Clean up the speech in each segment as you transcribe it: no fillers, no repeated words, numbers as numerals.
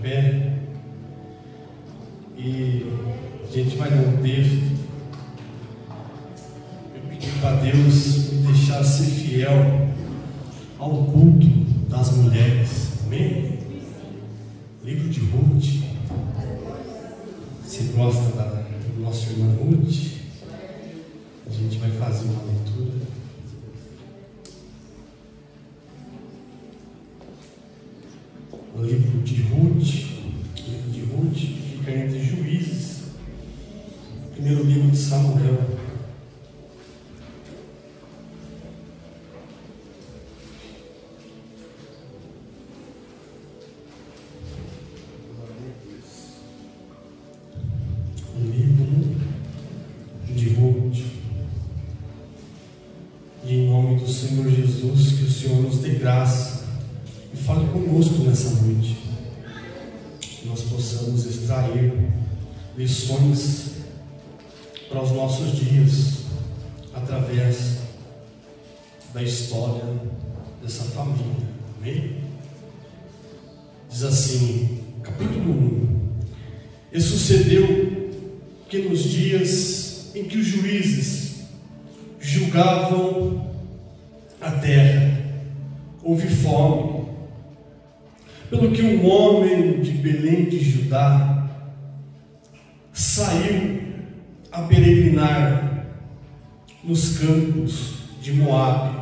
pé e a gente vai ler um texto. Eu pedi para Deus me deixar ser fiel ao culto das mulheres. Amém? Livro de Ruth. Você gosta da nossa irmã Ruth? A gente vai fazer uma leitura. O livro de Ruth. O livro de Ruth fica entre Juízes. Primeiro livro de Samuel. Senhor Jesus, que o Senhor nos dê graça e fale conosco nessa noite, que nós possamos extrair lições para os nossos dias através da história dessa família. Amém? Diz assim, capítulo 1: E sucedeu que nos dias em que os juízes julgavam a terra, houve fome, pelo que um homem de Belém de Judá saiu a peregrinar nos campos de Moabe,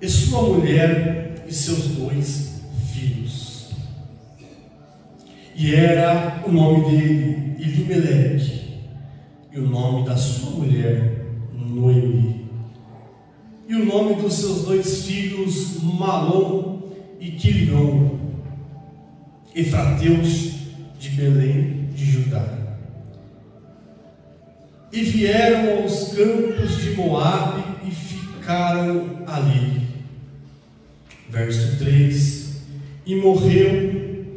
e sua mulher e seus 2 filhos, e era o nome dele Elimeleque, e o nome da sua mulher Noemi, e o nome dos seus 2 filhos, Malom e Quilion, efrateus de Belém de Judá. E vieram aos campos de Moabe e ficaram ali. Verso 3: E morreu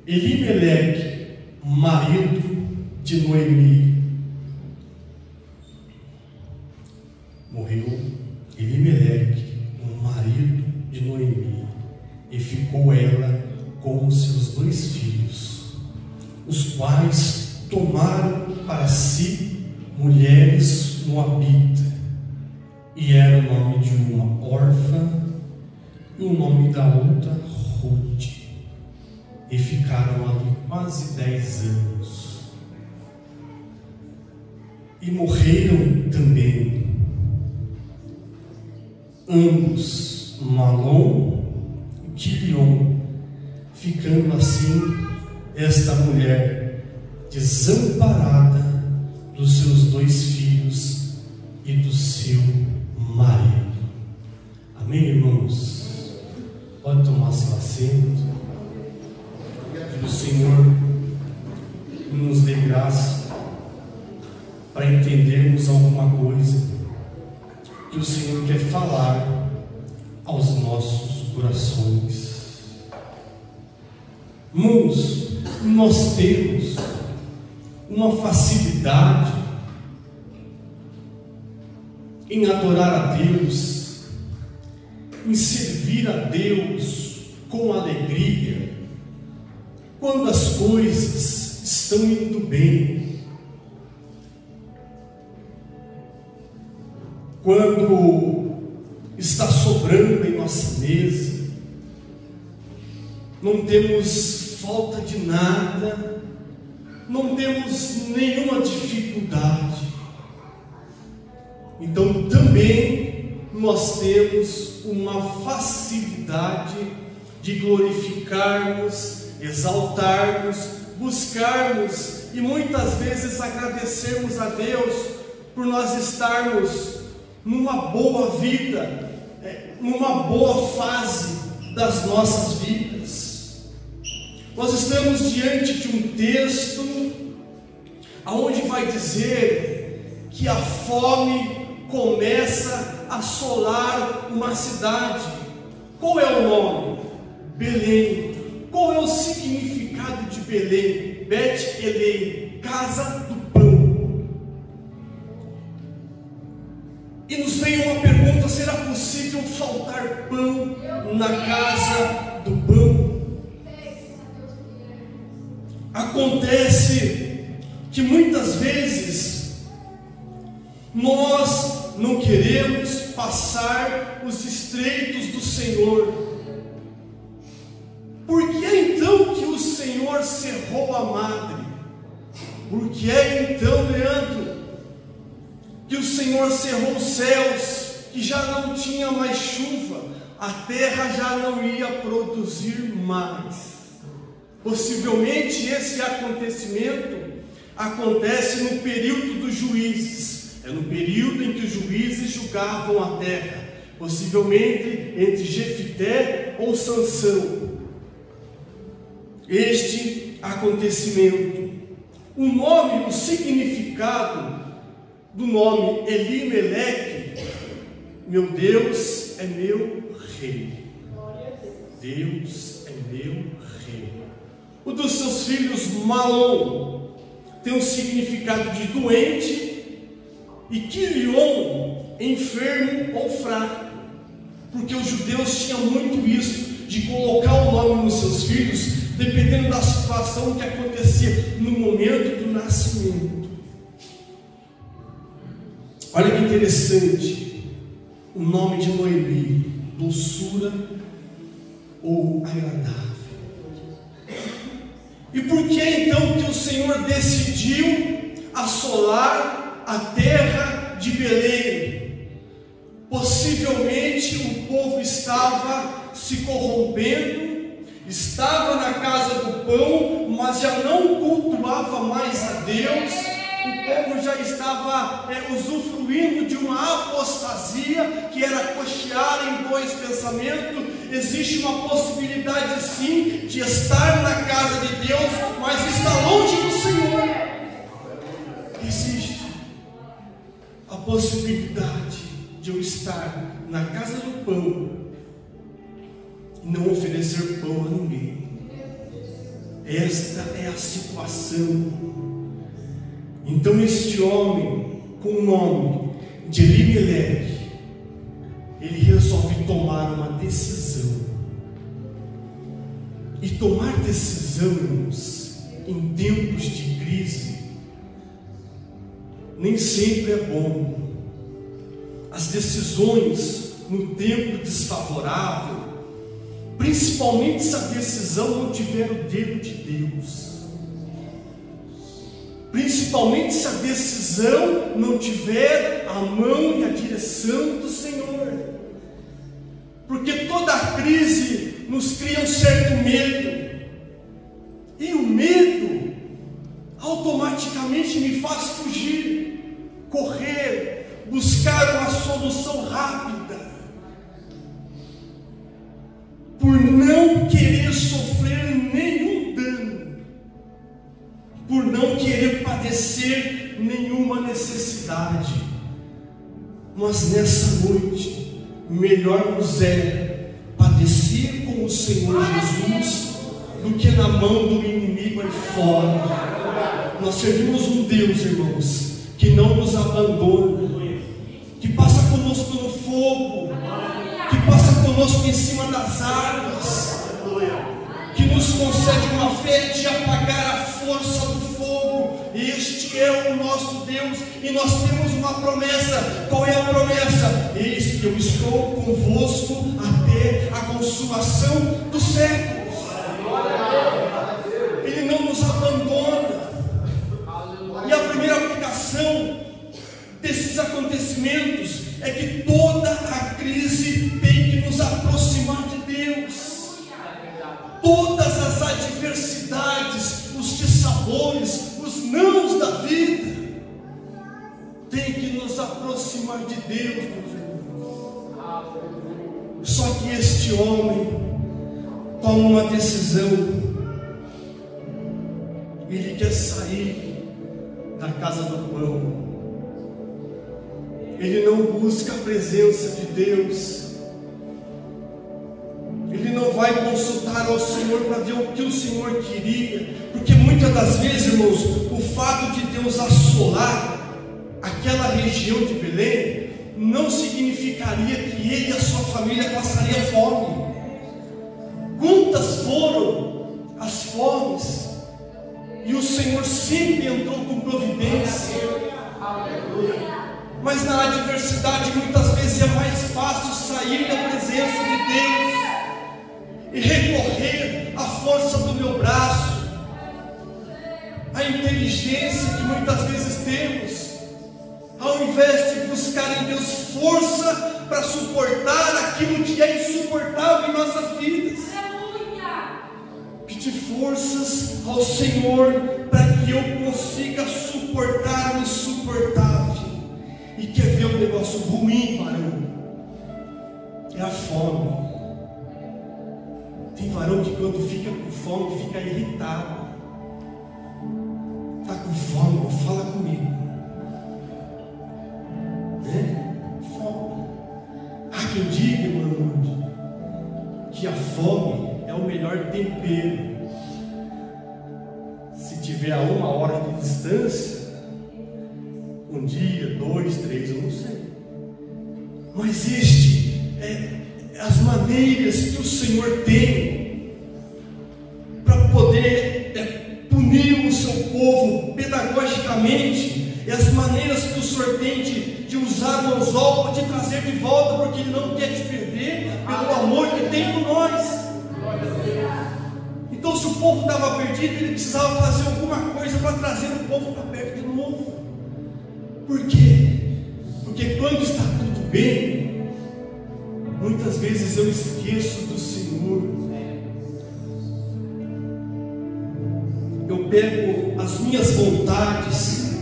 Elimeleque, marido de Noemi. Morreu Elimeleque, o marido de Noemi, e ficou ela com os seus 2 filhos, os quais tomaram para si mulheres moabitas, e era o nome de uma órfã e o nome da outra Ruth, e ficaram ali quase 10 anos. E morreram também ambos, Malom e Quilion, ficando assim esta mulher desamparada dos seus 2 filhos e do seu marido. Amém, irmãos? Pode tomar seu assento. Que o Senhor nos dê graça para entendermos alguma coisa que o Senhor quer falar aos nossos corações. Irmãos, nós temos uma facilidade em adorar a Deus, em servir a Deus com alegria, quando as coisas estão indo bem. Quando está sobrando em nossa mesa, não temos falta de nada, não temos nenhuma dificuldade. Então também nós temos uma facilidade de glorificarmos, exaltarmos, buscarmos e muitas vezes agradecermos a Deus por nós estarmos numa boa vida, numa boa fase das nossas vidas. Nós estamos diante de um texto aonde vai dizer que a fome começa a assolar uma cidade. Qual é o nome? Belém. Qual é o significado de Belém? Bet-Elém, casa do pão. E nos veio uma pergunta: será possível faltar pão na casa do pão? Acontece que muitas vezes nós não queremos passar os estreitos do Senhor. Por que então que o Senhor cerrou a madre? Por que então, Leandro, que o Senhor cerrou os céus, que já não tinha mais chuva, a terra já não ia produzir mais? Possivelmente esse acontecimento acontece no período dos juízes, é no período em que os juízes julgavam a terra, possivelmente entre Jefité ou Sansão. Este acontecimento, o nome, o significado do nome Elimeleque, meu Deus é meu rei. Deus é meu rei. O dos seus filhos, Malom, tem um significado de doente, e Quilion, enfermo ou fraco, porque os judeus tinham muito isso, de colocar o nome nos seus filhos, dependendo da situação que acontecia no momento do nascimento. Olha que interessante, o nome de Noemi, doçura ou agradável. E por que então que o Senhor decidiu assolar a terra de Belém? Possivelmente o povo estava se corrompendo, estava na casa do pão, mas já não cultuava mais a Deus. O povo já estava usufruindo de uma apostasia, que era cochear em dois pensamentos. Existe uma possibilidade sim de estar na casa de Deus, mas estar longe do Senhor. Existe a possibilidade de eu estar na casa do pão e não oferecer pão a ninguém. Esta é a situação. Então este homem, com o nome de Elimeleque, ele resolve tomar uma decisão. E tomar decisão, irmãos, em tempos de crise, nem sempre é bom. As decisões no tempo desfavorável, principalmente se a decisão não tiver o dedo de Deus, principalmente se a decisão não tiver a mão e a direção do Senhor, porque toda a crise nos cria um certo medo, e o medo automaticamente me faz fugir, correr, buscar uma solução rápida, por não querer sofrer nenhum dano, por não querer padecer nenhuma necessidade. Mas nessa noite, melhor nos é padecer com o Senhor Jesus do que na mão do inimigo aí fora. Nós servimos um Deus, irmãos, que não nos abandona, que passa conosco no fogo, que passa conosco em cima das águas, que nos concede uma fé de apagar a força do fogo. Este é o nosso Deus, e nós temos uma promessa. Qual é a promessa? Eis que eu estou convosco até a consumação dos séculos. Ele não nos abandona. E a primeira aplicação desses acontecimentos é que toda a crise tem que nos aproximar de Deus. Todas as adversidades, os dissabores, os nãos da vida tem que nos aproximar de Deus, meus irmãos. Só que este homem toma uma decisão. Ele quer sair da casa do pão. Ele não busca a presença de Deus. Ele não vai consultar ao Senhor para ver o que o Senhor queria, porque muitas das vezes, irmãos, o fato de Deus assolar aquela região de Belém não significaria que ele e a sua família passariam fome. Quantas foram as fomes E o Senhor sempre entrou com providência. Mas na adversidade muitas vezes é mais fácil sair da presença de Deus e recorrer à força do meu braço, à inteligência que muitas vezes temos, ao invés de buscar em Deus força para suportar aquilo que é insuportável em nossas vidas. Pedir forças ao Senhor para que eu consiga suportar o insuportável. E quer ver um negócio ruim, varão? É a fome. Tem varão que quando fica com fome fica irritado. Está com fome? Fala comigo. Né? Fome. Há quem diga, irmão, que a fome é o melhor tempero. Se tiver a 1 hora de distância, 1 dia, 2, 3, eu não sei. Mas as maneiras que o Senhor tem para poder punir o seu povo pedagogicamente, e as maneiras que o Senhor tem de usar o anzol para te trazer de volta, porque Ele não quer te perder pelo amor que tem por nós. Então, se o povo estava perdido, Ele precisava fazer alguma coisa para trazer o povo para perto de novo. Por quê? Porque quando está tudo bem, muitas vezes eu esqueço do Senhor. Eu pego as minhas vontades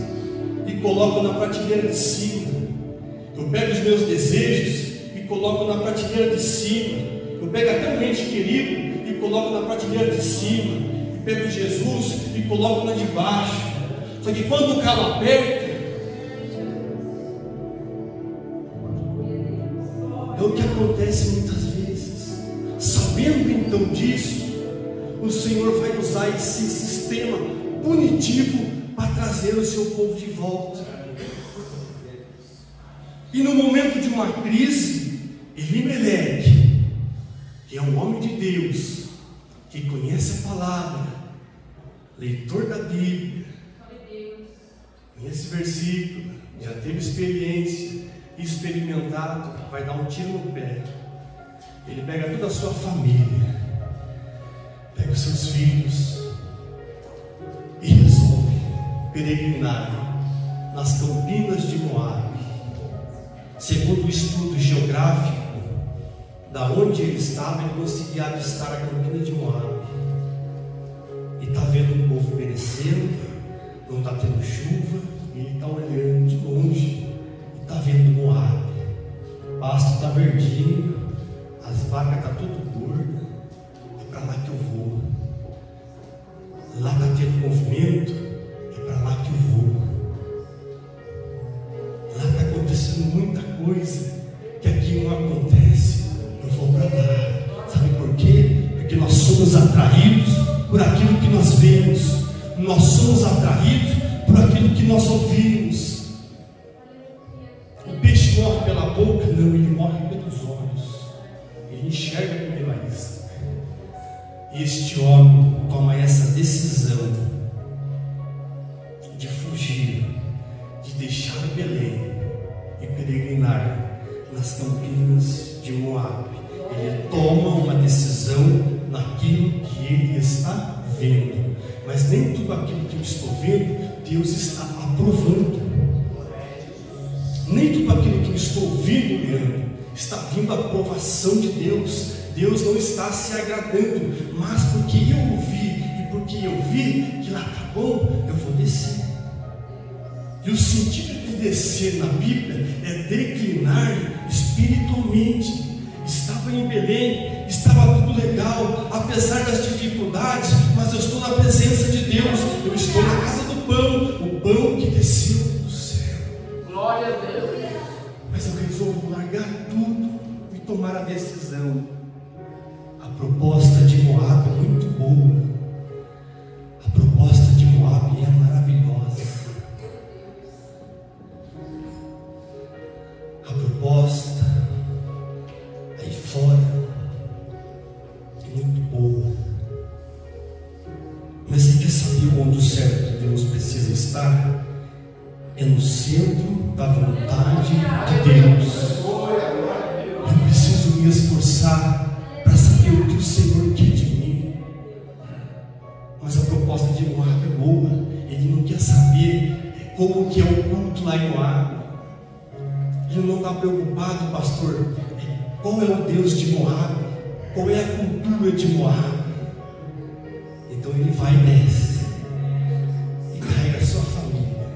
e coloco na prateleira de cima. Eu pego os meus desejos e coloco na prateleira de cima. Eu pego até um ente querido e coloco na prateleira de cima. Eu pego Jesus e coloco na de baixo. Só que quando o calo aperta, é o que acontece muitas vezes. Sabendo então disso, o Senhor vai usar esse sistema punitivo para trazer o seu povo de volta. E no momento de uma crise, Elimeleque, que é um homem de Deus, que conhece a palavra, leitor da Bíblia, conhece versículo, já teve experiência, experimentado, vai dar um tiro no pé. Ele pega toda a sua família, pega os seus filhos e resolve peregrinar nas campinas de Moabe. Segundo o estudo geográfico, da onde ele estava, ele conseguia avistar a campina de Moabe. E está vendo o povo perecendo, não está tendo chuva, e ele está olhando de longe e está vendo Moabe. O pasto está verdinho, as vacas estão tudo gordas, é para lá que eu vou. Lá está tendo movimento, é para lá que eu vou. Lá está acontecendo muita coisa que aqui não acontece, eu vou para lá. Sabe por quê? Porque nós somos atraídos por aquilo que nós vemos, nós somos atraídos por aquilo que nós ouvimos. O peixe morre pela boca? Não, ele morre pelos olhos. Ele enxerga pela vista. E este homem toma essa decisão de fugir, de deixar Belém e peregrinar nas campinas de Moabe. Ele toma uma decisão naquilo que ele está vendo, mas nem tudo aquilo que eu estou vendo Deus está aprovando. Nem tudo aquilo que eu estou ouvindo, Leandro, está vindo a aprovação de Deus. Deus não está se agradando, mas porque eu ouvi e porque eu vi que lá está bom, eu vou descer. E o sentido de descer na Bíblia é declinar espiritualmente. Estava em Belém, estava tudo legal, apesar das dificuldades, mas eu estou na presença de Deus, eu estou na casa do pão, o pão que desceu do céu. Glória a Deus. Mas eu resolvo largar tudo e tomar a decisão. A proposta de Moabe é muito boa. A proposta de Moabe é maravilhosa. A proposta aí fora é muito boa. Mas você quer saber que onde o servo de Deus precisa estar é no centro da vontade de Deus. Eu preciso me esforçar para saber o que o Senhor quer de mim. Mas a proposta de Moab é boa. Ele não quer saber como que é o culto lá em Moab. Ele não está preocupado, pastor, qual é o Deus de Moab, qual é a cultura de Moab. Então ele vai e desce e carrega a sua família.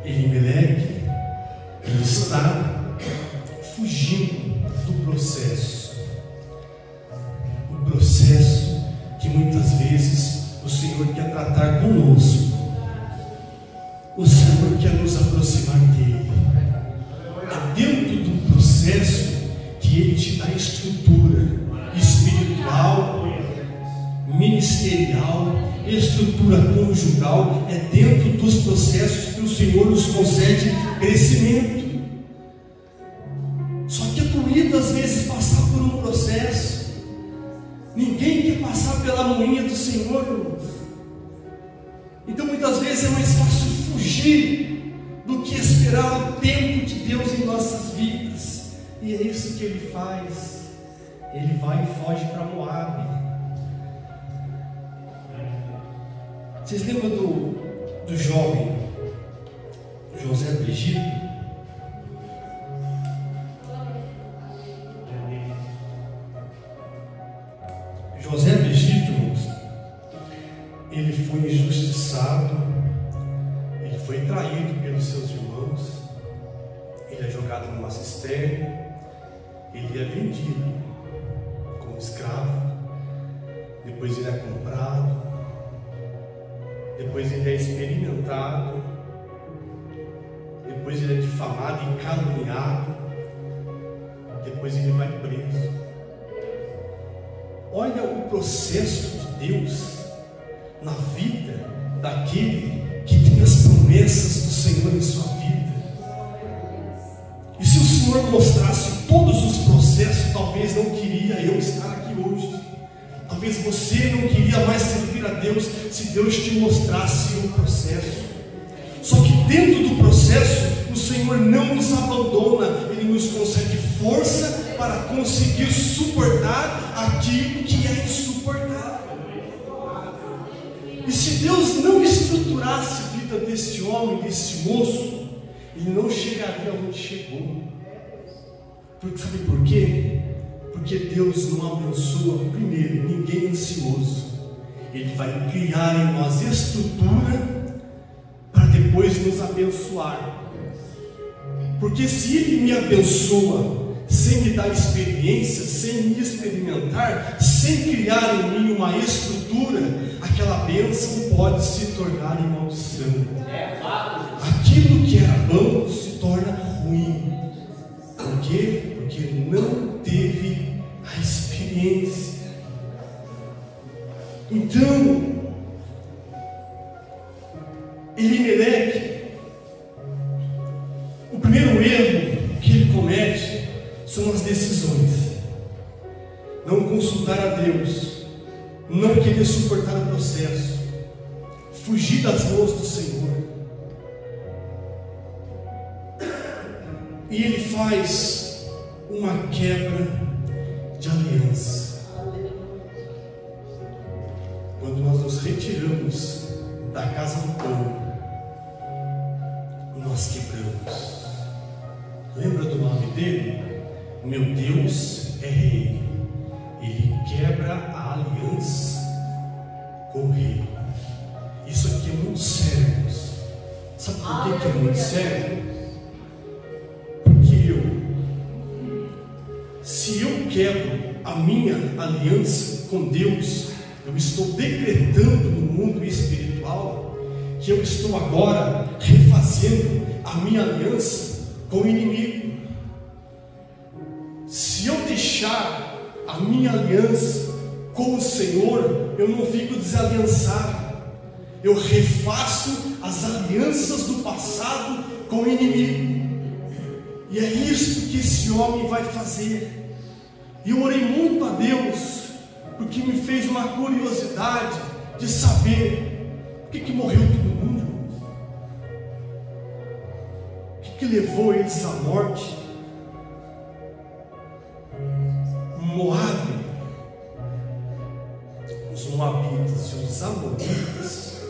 Elimeleque, ele está fugindo do processo. O processo que muitas vezes o Senhor quer tratar conosco. O Senhor quer nos aproximar dele. É dentro do processo que ele te dá estrutura espiritual, ministerial, estrutura conjugal. É dentro dos processos que o Senhor nos concede crescimento. Só que é doído às vezes passar por um processo. Ninguém quer passar pela moinha do Senhor, irmãos. Então muitas vezes é mais fácil fugir do que esperar o tempo de Deus em nossas vidas. E é isso que ele faz. Ele vai e foge para Moab. Vocês lembram do jovem José do Egito? José do Egito, ele foi injustiçado, ele foi traído pelos seus irmãos, ele é jogado numa cisterna, ele é vendido como escravo, depois ele é comprado, depois ele é experimentado, depois ele é difamado e caluniado, depois ele vai preso. Olha o processo de Deus na vida daquele que tem as promessas do Senhor em sua vida. E se o Senhor mostrasse todos os processos, talvez não queria eu estar aqui hoje. Talvez você não queria mais servir a Deus se Deus te mostrasse o processo. Só que dentro do processo, o Senhor não nos abandona, Ele nos concede força para conseguir suportar aquilo que é insuportável. E se Deus não estruturasse a vida deste homem, deste moço, ele não chegaria onde chegou. Porque sabe por quê? Porque Deus não abençoa primeiro ninguém ansioso. Ele vai criar em nós estrutura para depois nos abençoar. Porque se Ele me abençoa sem me dar experiência, sem me experimentar, sem criar em mim uma estrutura, aquela bênção pode se tornar em maldição. Aquilo que era bom se torna ruim. Por quê? Porque não teve a experiência. Então, Elimeleque, o primeiro erro que ele comete são as decisões. Não consultar a Deus, não querer suportar o processo, fugir das mãos do Senhor. E ele faz uma quebra de aliança. Quando nós nos retiramos da casa do pão, nós quebramos. Lembra do nome dele? Meu Deus é rei. Ele quebra a aliança com o rei. Isso aqui é muito sério. Sabe por que é muito sério? Porque se eu quebro a minha aliança com Deus, eu estou decretando no mundo espiritual que eu estou agora refazendo a minha aliança com o inimigo. Se eu deixar a minha aliança com o Senhor, eu não fico desaliançado, eu refaço as alianças do passado com o inimigo. E é isso que esse homem vai fazer. E eu orei muito a Deus, porque me fez uma curiosidade de saber por que morreu todo mundo, o que levou eles à morte. Moabe, os moabitas e os amonitas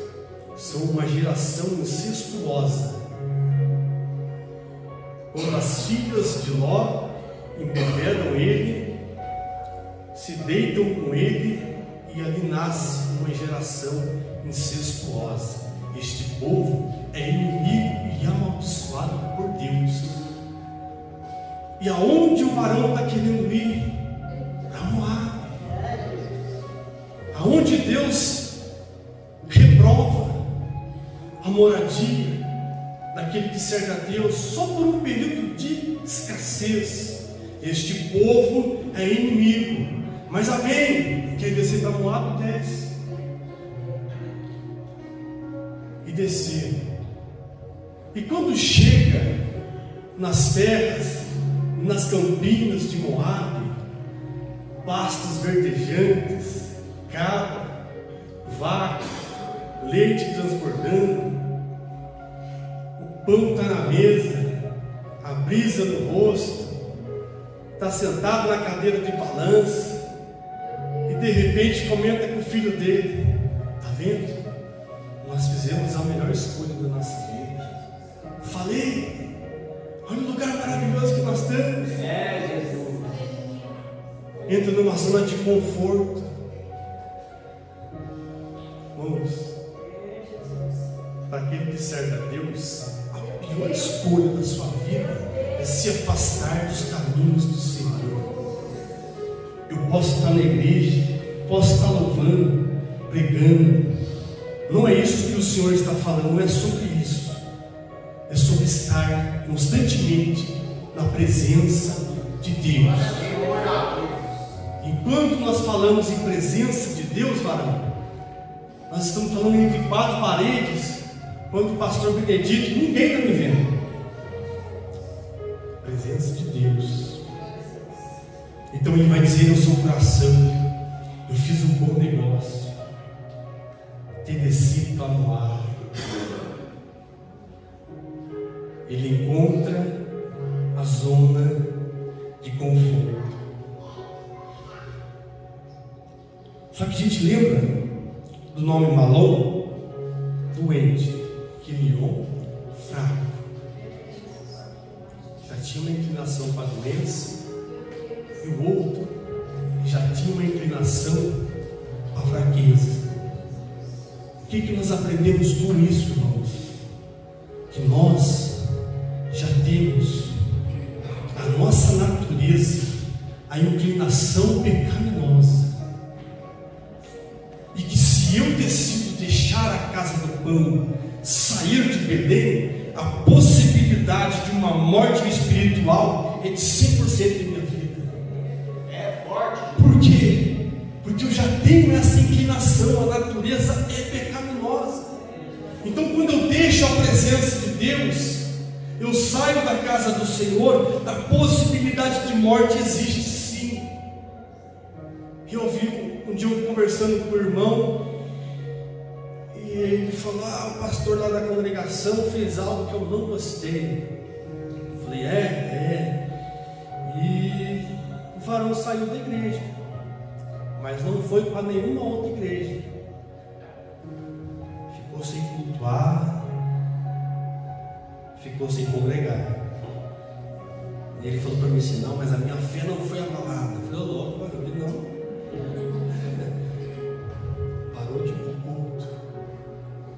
são uma geração incestuosa. Quando as filhas de Ló embebedam ele, se deitam com ele, e ali nasce uma geração incestuosa. Este povo é inimigo e amaldiçoado por Deus. E aonde o varão está querendo ir? Para Moabe. Aonde Deus reprova a moradia daquele que serve a Deus só por um período de escassez. Este povo é inimigo. Mas amém, quem descer para Moabe, desce. E descer. E quando chega nas terras, nas campinas de Moabe, pastos verdejantes, cabra, vaca, leite transbordando, o pão está na mesa, a brisa no rosto, está sentado na cadeira de balanço, e de repente comenta com o filho dele: está vendo? Nós fizemos a melhor escolha da nossa vida. Falei, olha o lugar maravilhoso que nós estamos. Jesus. Entra numa zona de conforto. Vamos, para aquele que serve a Deus, a pior escolha da sua vida é se afastar dos caminhos do Senhor. Eu posso estar na igreja, posso estar louvando, pregando. Não é isso que o Senhor está falando, não é sobre isso. É sobre estar constantemente na presença de Deus. Enquanto nós falamos em presença de Deus, varão, nós estamos falando entre quatro paredes. Quando o pastor Benedito, ninguém está me vendo. Presença de Deus. Então ele vai dizer no seu coração: eu fiz um bom negócio, ter descido para Moabe. Ele encontra a zona de conforto. Só que a gente lembra do nome Malom, doente, Quilion, fraco. Já tinha uma inclinação para a doença, e o outro já tinha uma inclinação para a fraqueza. O que nós aprendemos com isso, irmãos? Que nós já temos a nossa natureza, a inclinação pecaminosa, e que se eu decido deixar a casa do pão, sair de Belém, a possibilidade de uma morte espiritual é de 100% em minha vida. É forte. Por quê? Porque eu já tenho essa inclinação, a natureza é pecaminosa. Então quando eu deixo a presença de Deus, eu saio da casa do Senhor, a possibilidade de morte existe sim. Eu ouvi um dia eu conversando com o irmão, e ele falou: o pastor lá da congregação fez algo que eu não gostei. Eu falei: e o varão saiu da igreja, mas não foi para nenhuma outra igreja, ficou sem cultuar, ficou sem congregar. E ele falou para mim assim: não, mas a minha fé não foi abalada. Eu falei: ô louco, mano, ele não parou de ir para o culto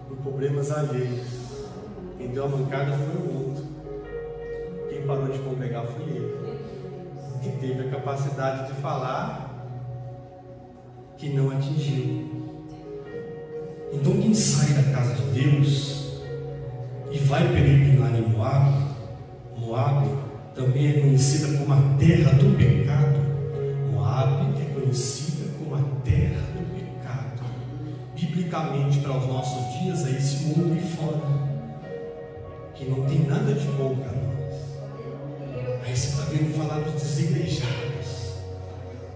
por problemas alheios. Quem deu a mancada foi o outro, quem parou de congregar foi ele, que teve a capacidade de falar que não atingiu. Então quem sai da casa de Deus e vai peregrinar em Moabe, Moabe também é conhecida como a terra do pecado. Moabe é conhecida como a terra do pecado. Biblicamente, para os nossos dias, é esse mundo aí fora, que não tem nada de bom para nós. Aí você está vendo falar dos desigrejados,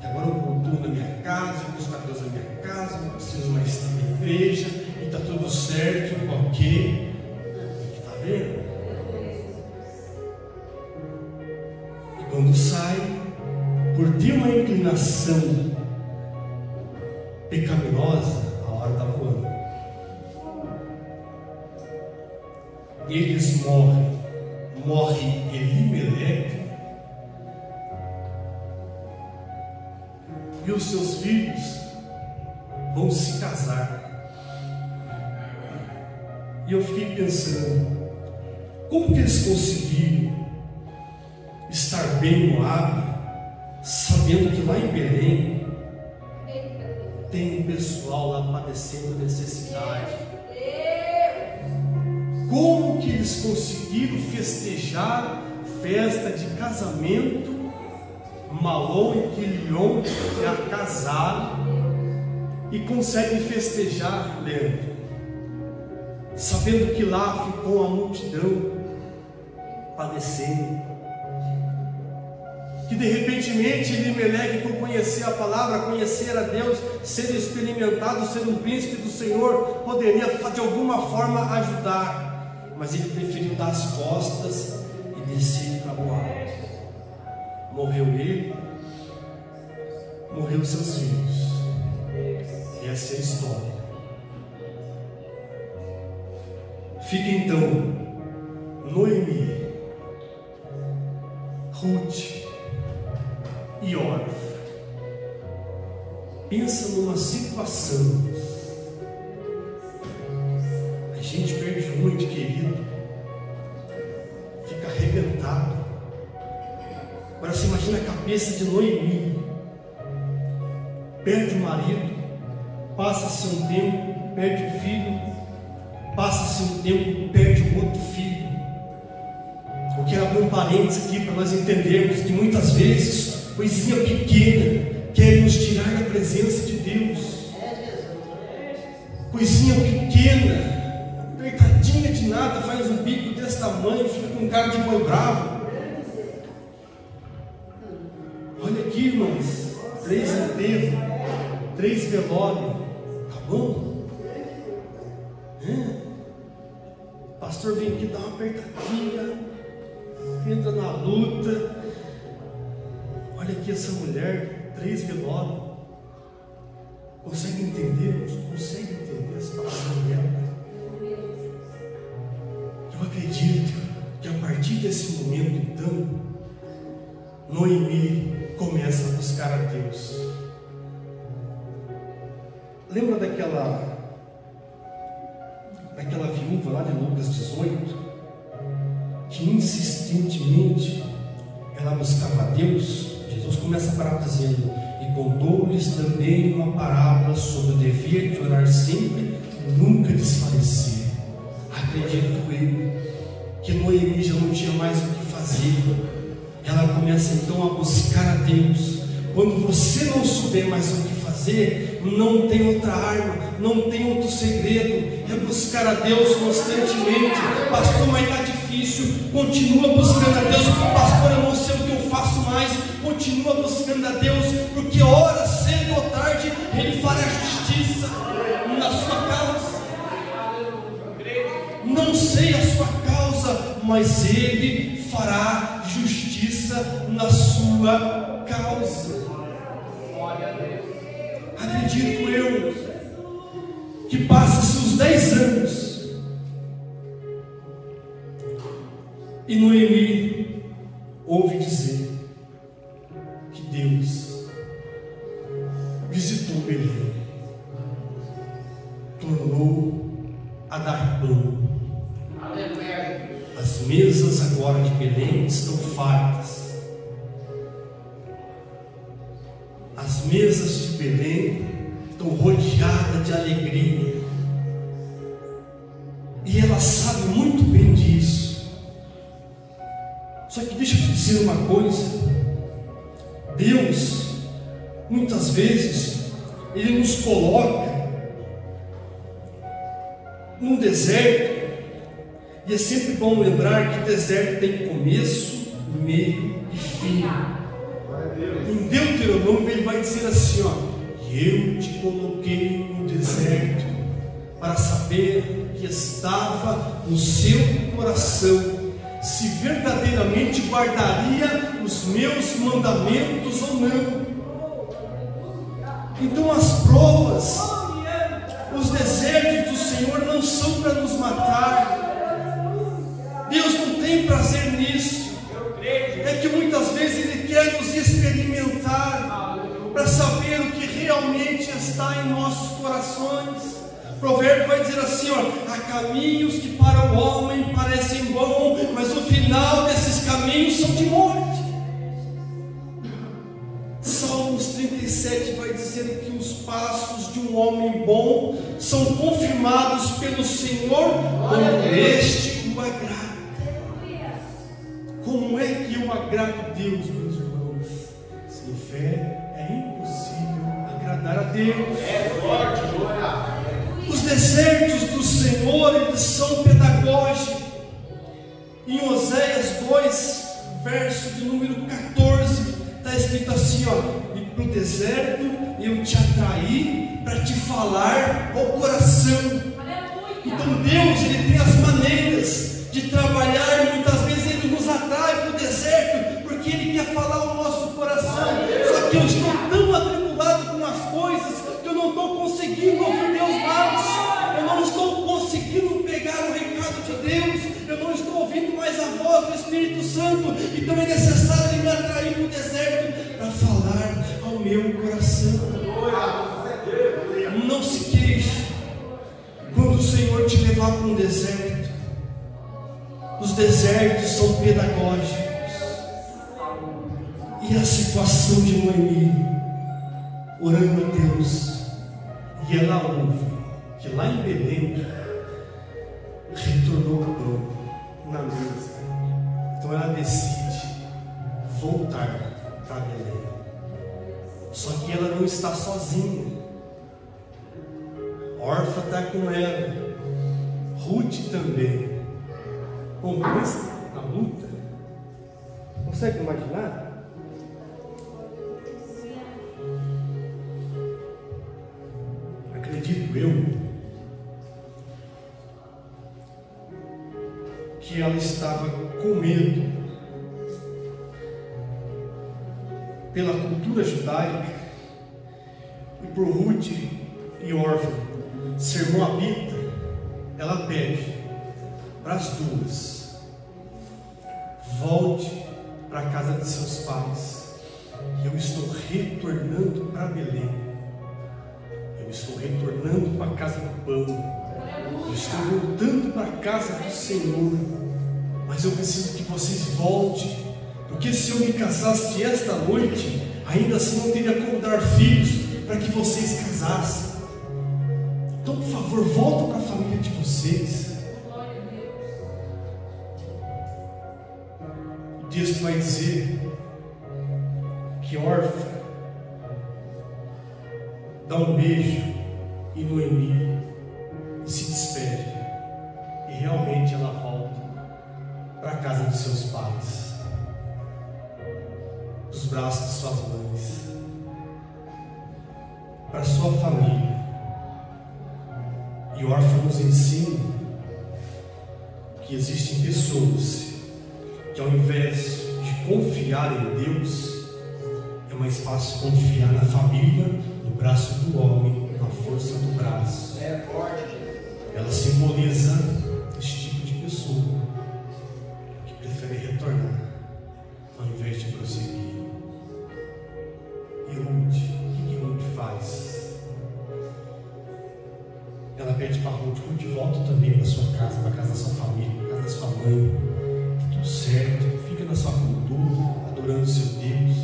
que agora eu cultuo na minha casa, eu busco a Deus na minha casa, não preciso mais estar na igreja e está tudo certo, ok. Está vendo? E quando sai, por ter uma inclinação pecaminosa, a hora está voando. Eles morrem. Morre Elimeleque e os seus filhos vão se casar. E eu fiquei pensando, como que eles conseguiram estar bem no Moabe, sabendo que lá em Belém tem um pessoal lá padecendo necessidade? Como que eles conseguiram festejar festa de casamento? Malon e Quilion já casaram e conseguem festejar, Leandro, sabendo que lá ficou a multidão padecendo, que de repentemente Elimeleque, por conhecer a palavra, conhecer a Deus, ser experimentado, ser um príncipe do Senhor, poderia de alguma forma ajudar, mas ele preferiu dar as costas e descer para Moabe. Morreu ele, morreu seus filhos. Essa é a história. Fica então Noemi, Ruth e Orfa. Pensa numa situação. A gente perde muito, querido, fica arrebentado. Agora você imagina a cabeça de Noemi. Perde o marido, passa-se um tempo, perde o filho, passa-se um tempo, perde o outro filho. Eu quero abrir um parênteses aqui para nós entendermos que muitas vezes coisinha pequena quer nos tirar da presença de Deus. Coisinha pequena, apertadinha de nada, faz um bico desse tamanho, fica com cara de boi bravo. Olha aqui, irmãos, 3 enterros, 3 velórios, tá bom? O pastor vem aqui dar uma apertadinha, entra na luta. Olha aqui essa mulher, 3 velórios. Consegue entender? Não consegue entender a situação dela. Eu acredito que a partir desse momento, então, Noemi começa a buscar a Deus. Lembra daquela viúva lá de Lucas 18, que insistentemente ela buscava a Deus? Jesus começa a parábola dizendo: e contou-lhes também uma parábola sobre o dever de orar sempre e nunca desfalecer. Acredito eu que Noemi já não tinha mais o que fazer. Ela começa então a buscar a Deus. Quando você não souber mais o que fazer, não tem outra arma, não tem outro segredo, é buscar a Deus constantemente. Pastor, mas está difícil. Continua buscando a Deus. Pastor, eu não sei o que eu faço mais. Continua buscando a Deus, porque hora, cedo ou tarde, Ele fará justiça na sua causa. Não sei a sua causa, mas Ele fará justiça na sua causa. Acredito eu que passa-se os 10 anos e Noemi ouve dizer que Deus visitou Belém, tornou a dar pão. As mesas agora de Belém estão fartas. As mesas de Belém estão rodeadas de alegria. E ela sabe muito bem disso. Só que deixa eu te dizer uma coisa. Deus, muitas vezes, Ele nos coloca num deserto. E é sempre bom lembrar que deserto tem começo, meio e fim. Em Deuteronômio ele vai dizer assim, ó: eu te coloquei no deserto saber que estava no seu coração, se verdadeiramente guardaria os meus mandamentos ou não. Então as provas, os desertos do Senhor não são para nos matar. Deus não tem prazer nisso. É que muitas vezes Ele quer nos experimentar para saber o que realmente está em nossos corações. O provérbio vai dizer assim, ó: há caminhos que para o homem parecem bons, mas o final desses caminhos são de morte. Salmos 37 vai dizer que os passos de um homem bom são confirmados pelo Senhor quando este o agrada. Como é que eu agrado Deus, meus irmãos? Sem fé é impossível agradar a Deus. Os desertos do Senhor, eles são pedagógicos. Em Oséias 2, verso de número 14, está escrito assim, ó: e para o deserto eu te atraí para te falar ao coração. Então Deus, Ele tem as maneiras de trabalhar. Muitas vezes Ele nos atrai para o deserto porque Ele quer falar ao nosso coração. Só que eu estou tão atribulado com as coisas que eu não estou conseguindo ouvir Deus mais. Eu não estou conseguindo pegar o recado de Deus. Eu não estou ouvindo mais a voz do Espírito Santo. Então é necessário Ele me atrair para o deserto para falar ao meu coração. Não se queixe quando o Senhor te levar para um deserto. Os desertos são pedagógicos. E a situação de Noemi, orando a Deus, e ela ouve que lá em Belém retornou o pão na mesa. Então ela decide voltar para Belém. Só que ela não está sozinha. Orfa está com ela, Ruth também. Bom, pensa na luta. Consegue imaginar? Acredito eu que ela estava com medo pela cultura judaica e por Ruth e Orfa ser moabita. Ela pede para as duas: volte para a casa de seus pais. Eu estou retornando para Belém. Eu estou retornando para a casa do pão. Eu estou voltando para a casa do Senhor. Mas eu preciso que vocês voltem, porque se eu me casasse esta noite, ainda assim não teria como dar filhos para que vocês casassem. Então, por favor, volta para a família de vocês. O texto vai dizer que Orfa dá um beijo em Noemi e se despede. E realmente ela volta para a casa dos seus pais, dos braços de suas mães, para sua família. E Orfa nos ensina que existem pessoas que, ao invés de confiar em Deus, é mais fácil confiar na família, no braço do homem, na força do braço. Ela simboliza este tipo de pessoa que prefere retornar ao invés de prosseguir. E Ruth, o que Ruth faz? Ela pede para Ruth: volta também para sua casa, para a casa da sua família, para a casa da sua mãe. Tudo certo, fica na sua cultura, adorando seu Deus.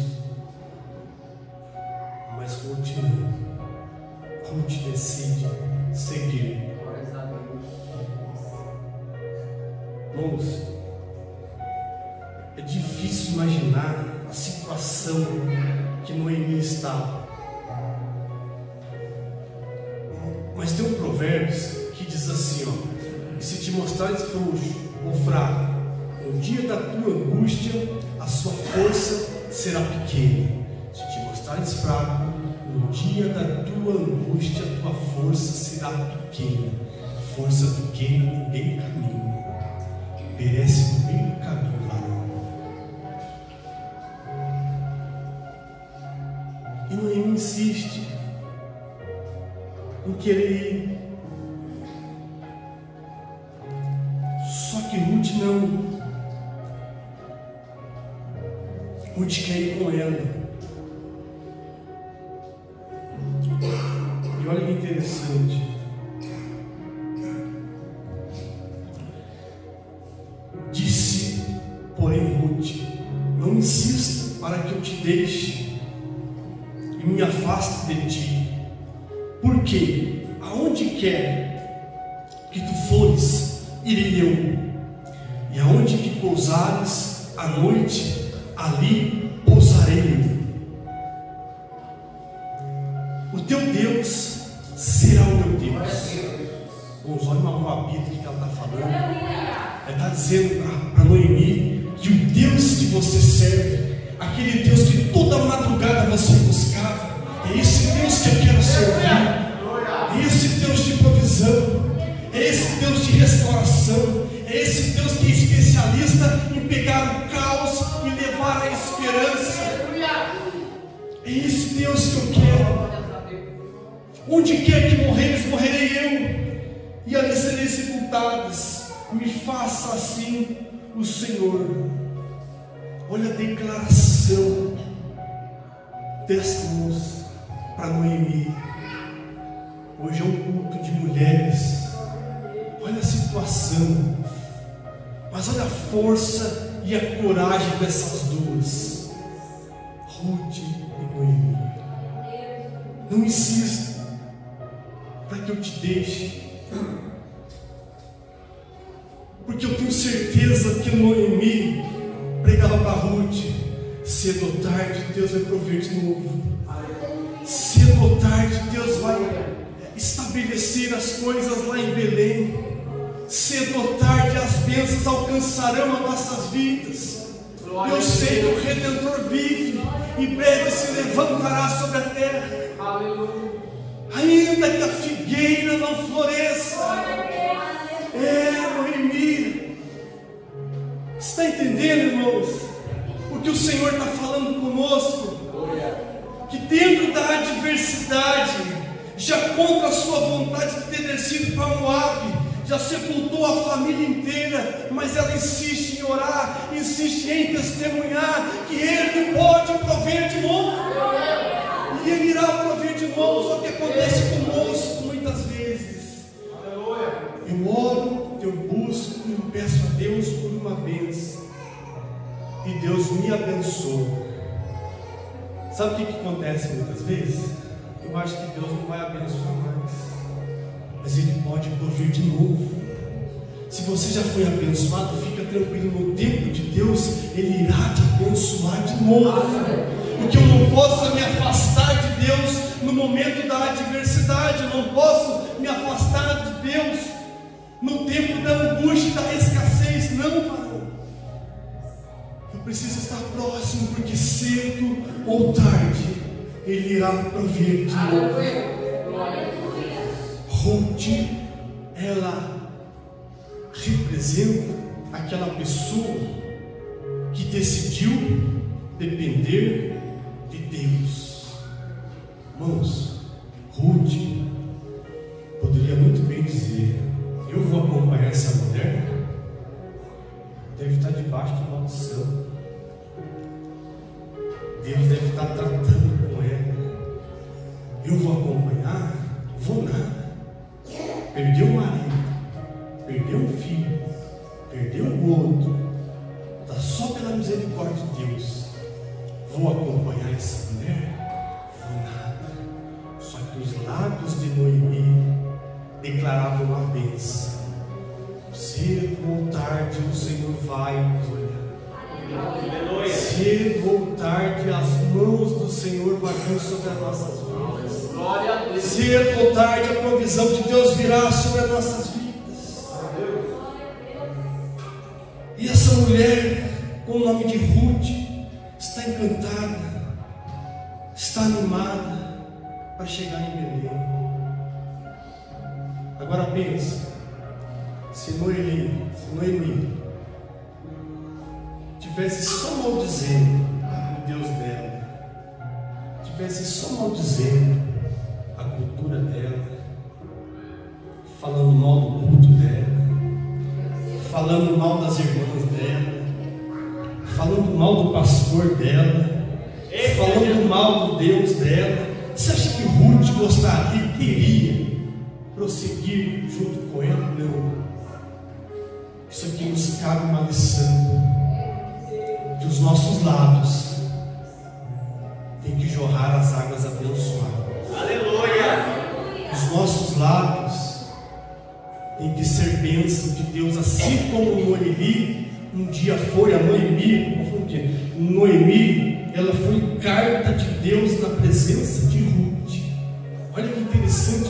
Mas Ruth não. Ruth decide seguir. Irmãos, é difícil imaginar a situação que Noemi estava. Mas tem um provérbio que diz assim, ó: se te mostrares frouxo ou fraco, no dia da tua angústia, a sua força será pequena. Se te mostrares fraco, no dia da tua angústia, a tua força será pequena. força pequena ninguém caminha, perece no meio do caminho varão. E Noemi insiste em querer ir. Só que Ruth não. Ruth quer ir com ela. E olha que interessante. Disse, porém, Ruth: não insista para que eu te deixe e me afaste de ti, porque aonde quer que tu fores, irei eu, e aonde que pousares à noite, ali pousarei eu. O teu Deus será o meu Deus. Vamos olhar uma moabita que ela está falando. Ela está dizendo para Noemi que o Deus que você serve, aquele Deus que toda madrugada você buscava, é esse Deus que eu quero servir. É esse Deus de provisão, é esse Deus de restauração, é esse Deus que é especialista em pegar o caos e levar a esperança. É esse Deus que eu quero. Onde quer que morreres, morrerei eu, e ali serei sepultadas. Me faça assim o Senhor. Olha a declaração desta moça para Noemi. Hoje é um culto de mulheres. Olha a situação, mas olha a força e a coragem dessas duas, Ruth e Noemi. Não insista para que eu te deixe, porque eu tenho certeza que Noemi pregava para Ruth: cedo ou tarde Deus vai prover de novo, cedo ou tarde Deus vai estabelecer as coisas lá em Belém, cedo ou tarde as bênçãos alcançarão as nossas vidas. Eu sei que o Redentor vive, em breve se levantará sobre a terra. Aleluia. Ainda que a figueira não floresça. Noemi, está entendendo, irmãos, o que o Senhor está falando conosco? Que dentro da adversidade, já contra a sua vontade de ter descido para Moabe, já sepultou a família inteira, mas ela insiste em orar, insiste em testemunhar que Ele pode prover de novo, e Ele irá prover de novo. Só que acontece conosco muitas vezes. Eu oro, eu busco, eu peço a Deus por uma bênção, e Deus me abençoa. Sabe o que acontece muitas vezes? Eu acho que Deus não vai abençoar mais, mas Ele pode prover de novo. Se você já foi abençoado, fica tranquilo, no tempo de Deus Ele irá te abençoar de novo. Porque eu não posso me afastar de Deus no momento da adversidade, eu não posso me afastar de Deus no tempo da angústia e da escassez. Não, varão, eu preciso estar próximo, porque cedo ou tarde Ele irá prover de novo. Ruth, ela representa aquela pessoa que decidiu depender de Deus. Irmãos, Ruth poderia muito bem dizer: eu vou acompanhar essa mulher, deve estar debaixo de maldição, Deus deve estar tratando com ela, eu vou acompanhar, vou nada. Perdeu o marido, perdeu um filho, perdeu o outro, está só pela misericórdia de Deus. Vou acompanhar essa mulher? Vou nada. Só que os lábios de Noemi declaravam a bênção. Cedo ou tarde o Senhor vai nos olhar. Cedo ou tarde as mãos do Senhor vão vir sobre as nossas vidas. Cedo ou tarde a provisão de Deus virá sobre as nossas vidas. E essa mulher, com o nome de Ruth, está encantada, está animada para chegar em Belém. Agora pensa, se Noemi tivesse só maldizendo o Deus dela, tivesse só maldizendo a cultura dela, falando mal do culto dela, falando mal das irmãs dela, falando mal do pastor dela, falando mal do Deus dela, você acha que Ruth gostaria e queria prosseguir junto com ela? Não. Isso aqui nos cabe uma lição, que os nossos lábios têm que jorrar as águas abençoadas. Aleluia! Os nossos lábios têm que ser bênção de Deus, assim como Noemi um dia foi a Noemi, ela foi carta de Deus na presença de Ruth. Olha que interessante,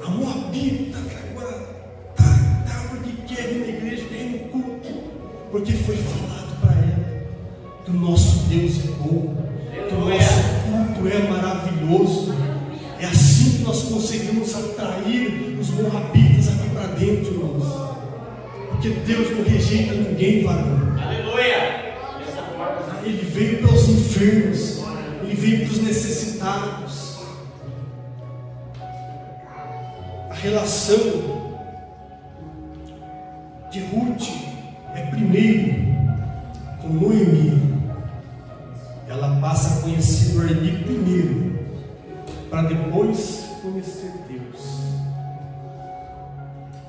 a Moabita que agora está porque quer vir na igreja, quer ir no culto, porque foi falado para ela que o nosso Deus é bom, que o nosso culto é maravilhoso. É assim que nós conseguimos atrair os moabitas aqui para dentro, irmãos, porque Deus não rejeita ninguém, varão. Aleluia! Ele veio para os enfermos, ele veio para os necessitados. A relação de Ruth é primeiro com Noemi. Ela passa a conhecer Noemi primeiro, para depois conhecer Deus.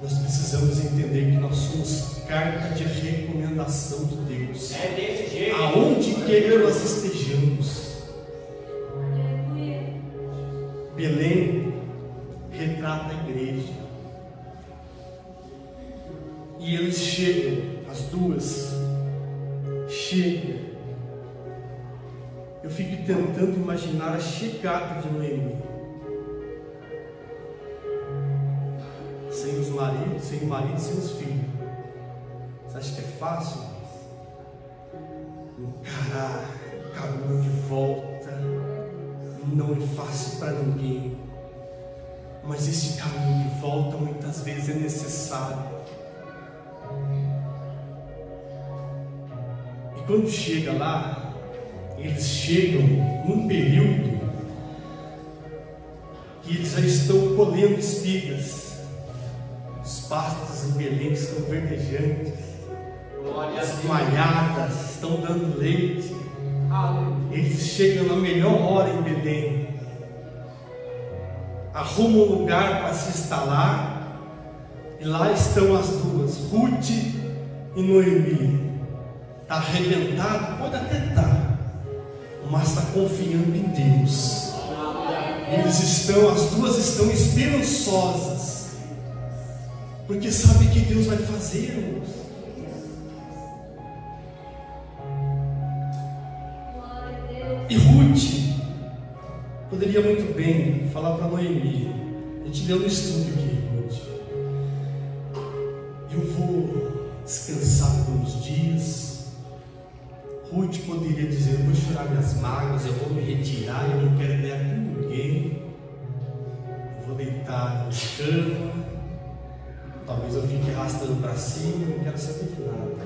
Nós precisamos entender que nós somos carta de recomendação de Deus. É desse jeito. Aonde quer que nós estejamos. Belém retrata a igreja. E eles chegam, as duas chegam. Eu fico tentando imaginar a chegada de Noemi. Sem os maridos, sem o marido, sem os filhos. Você acha que é fácil? Encarar o caminho de volta não é fácil para ninguém. Mas esse caminho de volta muitas vezes é necessário. E quando chega lá, eles chegam num período que eles já estão colhendo espigas. Os pastos em Belém estão verdejantes, as malhadas estão dando leite. Eles chegam na melhor hora em Belém, arrumam um lugar para se instalar, e lá estão as duas, Ruth e Noemi. Está arrebentado? Pode até estar, mas está confiando em Deus. As duas estão esperançosas, porque sabe que Deus vai fazer, irmãos. E Ruth poderia muito bem falar para Noemi. A gente leu no estudo aqui, Ruth, eu vou descansar por uns dias. Ruth poderia dizer, eu vou chorar minhas mágoas, eu vou me retirar, eu não quero ideia com ninguém, eu vou deitar na cama, talvez eu fique arrastando para cima, não quero saber de nada,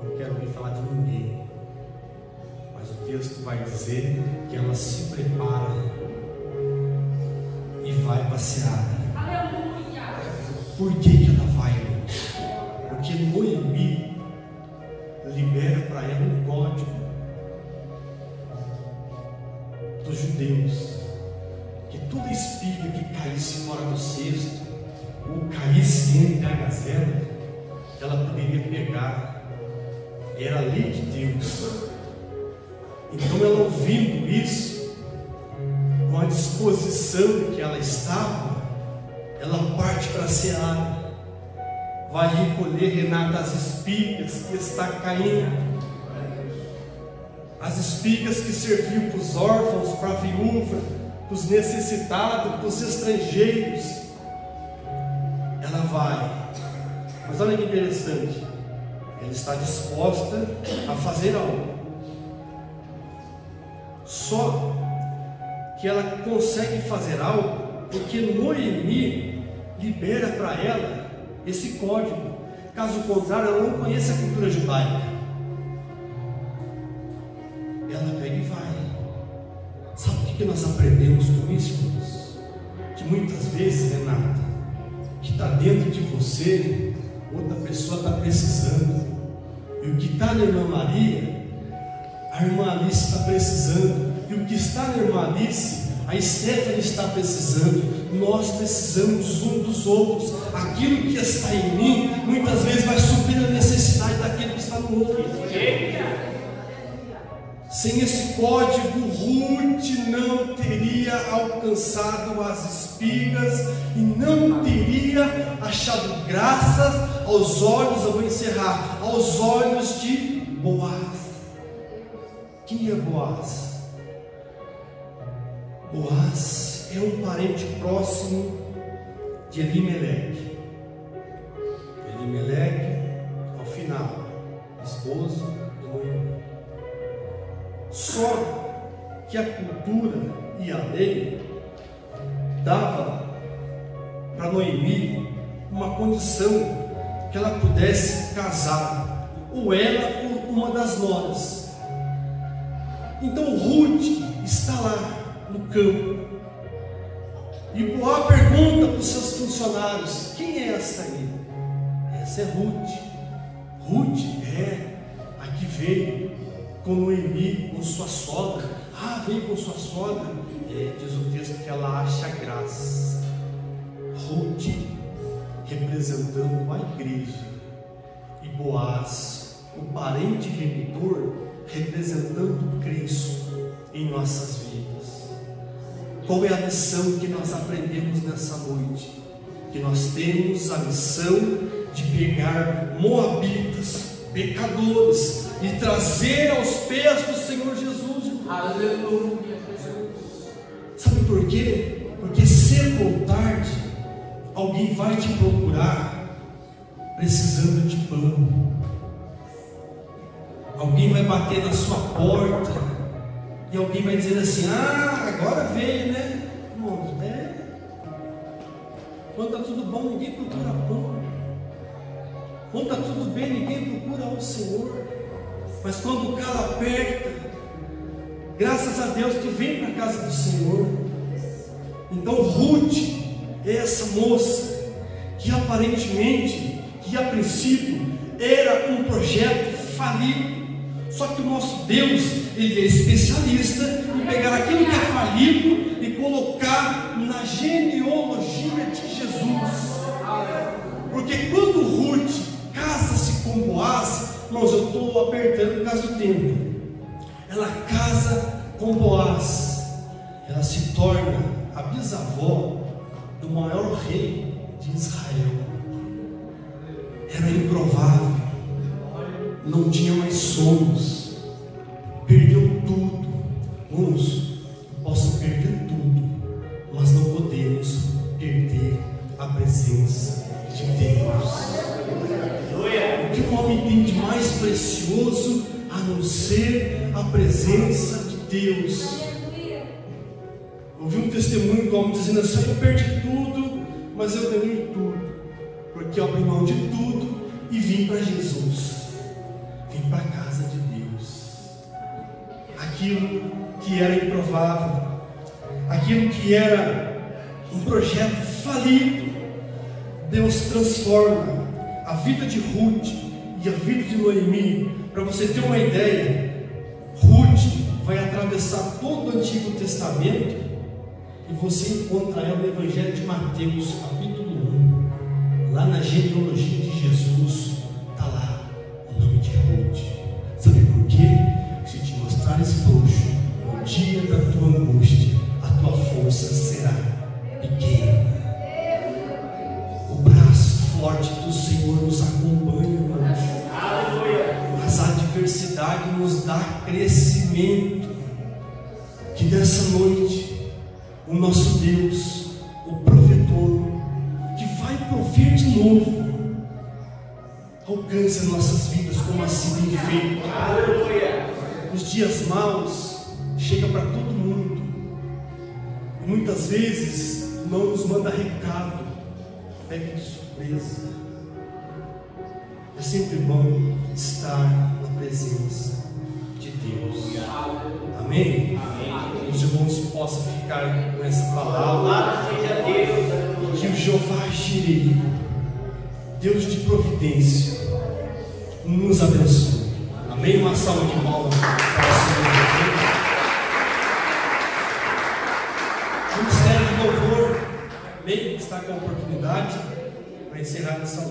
não quero ouvir falar de ninguém. Mas o texto vai dizer que ela se prepara e vai passear. Aleluia! Por que ela vai? Porque Noemi libera para ela um código dos judeus, que toda espiga que caísse fora do cesto ou caísse entre a gazela, ela poderia pegar. Era a lei de Deus. Então ela, ouvindo isso, com a disposição que ela estava, ela parte para a seara, vai recolher, Renata, as espigas que está caindo, as espigas que serviam para os órfãos, para a viúva, para os necessitados, para os estrangeiros. Ela vai, mas olha que interessante, ela está disposta a fazer algo. Só que ela consegue fazer algo porque Noemi libera para ela esse código. Caso contrário, ela não conhece a cultura judaica. Ela pega e vai. Sabe o que nós aprendemos com isso, irmãos? Que muitas vezes, Renata, que está dentro de você, outra pessoa está precisando. E o que está na irmã Maria, a irmã Alice está precisando. E o que está na irmã Alice, a Stephanie está precisando. Nós precisamos uns dos outros. Aquilo que está em mim, muitas vezes vai suprir a necessidade daquele que está no outro. Sem esse código, Ruth não teria alcançado as espigas e não teria achado graças aos olhos, eu vou encerrar, aos olhos de Boaz. Quem é Boaz? Boaz é um parente próximo de Elimeleque. Elimeleque, ao final, esposo de Noemi. Só que a cultura e a lei dava para Noemi uma condição que ela pudesse casar, ou ela ou uma das noras. Então Ruth está lá no campo e Boaz pergunta para os seus funcionários: quem é essa aí? Essa é Ruth. Ruth é a que veio com Noemi, com sua sogra. Ah, veio com sua sogra. Diz o texto que ela acha graça. Ruth representando a igreja, e Boaz, o parente remidor, representando Cristo em nossas vidas. Qual é a missão que nós aprendemos nessa noite? Que nós temos a missão de pegar moabitas, pecadores, e trazer aos pés do Senhor Jesus. Aleluia. Sabe por quê? Porque cedo ou tarde alguém vai te procurar precisando de pão. Alguém vai bater na sua porta e alguém vai dizer assim: ah, agora veio, né? Irmãos, quando está tudo bom, ninguém procura pão. Quando está tudo bem, ninguém procura ao Senhor. Mas quando o calo aperta, graças a Deus que vem para a casa do Senhor. Então Ruth é essa moça que aparentemente, que a princípio era um projeto falido. Só que o nosso Deus, Ele é especialista em pegar aquilo que é falido e colocar na genealogia de Jesus. Porque quando Ruth casa-se com Boaz, irmãos, eu estou apertando por causa do tempo. Ela casa com Boaz, ela se torna a bisavó do maior rei de Israel. Era improvável, não tinha mais sonhos, perdeu tudo. Uns possam perder tudo, mas não podemos perder a presença de Deus. O que o homem tem de mais precioso a não ser a presença de Deus? Ouvi um testemunho do homem dizendo assim: eu perdi tudo, mas eu ganhei tudo, porque eu abri mão de tudo e vim para Jesus, vim para a casa de Deus. Aquilo que era improvável, aquilo que era um projeto falido, Deus transforma a vida de Ruth e a vida de Noemi. Para você ter uma ideia, Ruth vai atravessar todo o Antigo Testamento e você encontra ela no Evangelho de Mateus, capítulo 1. Lá na genealogia de Jesus está lá o nome de Ruth. Sabe por quê? Se te mostrares frouxo no dia da tua angústia, a tua força será pequena. O braço forte do Senhor nos acompanha, irmãos. Mas a adversidade nos dá crescimento. Que nessa noite o nosso Deus, o provedor, que vai prover de novo, alcance nossas vidas como assim tem feito. Os dias maus chegam para todo mundo, e muitas vezes não nos manda recado, pega de surpresa. É sempre bom estar na presença de Deus. Amém? Amém. Os irmãos possam ficar com essa palavra. Que o Jeová Jireh, Deus de providência, nos abençoe. Amém? Uma salva de palmas para o Senhor Jesus. O Ministério de Louvor, amém? Está com a oportunidade para encerrar essa